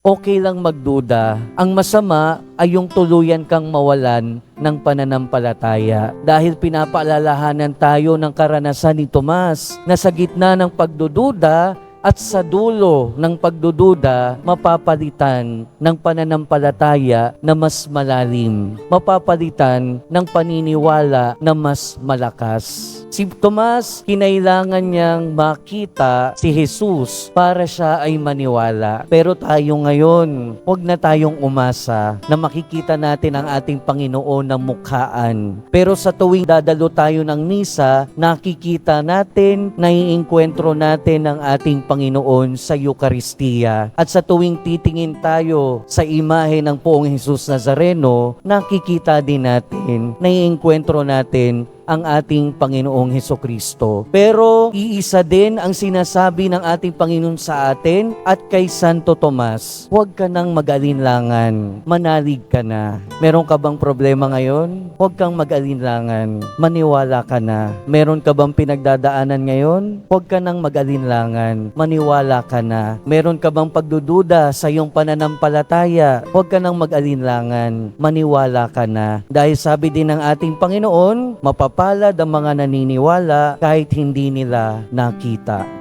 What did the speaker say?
Okay lang magduda. Ang masama ay yung tuluyan kang mawalan ng pananampalataya. Dahil pinapaalalahanan tayo ng karanasan ni Tomas na sa gitna ng pagdududa at sa dulo ng pagdududa, mapapalitan ng pananampalataya na mas malalim. Mapapalitan ng paniniwala na mas malakas. Si Tomas, kinailangan niyang makita si Jesus para siya ay maniwala. Pero tayo ngayon, huwag na tayong umasa na makikita natin ang ating Panginoon na mukhaan. Pero sa tuwing dadalo tayo ng misa, nakikita natin, naiengkwentro natin ang ating Panginoon sa Eucharistia. At sa tuwing titingin tayo sa imahe ng Poong Jesus Nazareno, nakikita din natin, naiengkwentro natin ang ating Panginoong Hesukristo. Pero iisa din ang sinasabi ng ating Panginoon sa atin at kay Santo Tomas, huwag ka nang mag-alinlangan, manalig ka na. Meron ka bang problema ngayon? Huwag kang mag-alinlangan, maniwala ka na. Meron ka bang pinagdadaanan ngayon? Huwag ka nang mag-alinlangan, maniwala ka na. Meron ka bang pagdududa sa iyong pananampalataya? Huwag ka nang mag-alinlangan, maniwala ka na. Dahil sabi din ng ating Panginoon, mapapalad ang mga naniniwala kahit hindi nila nakita.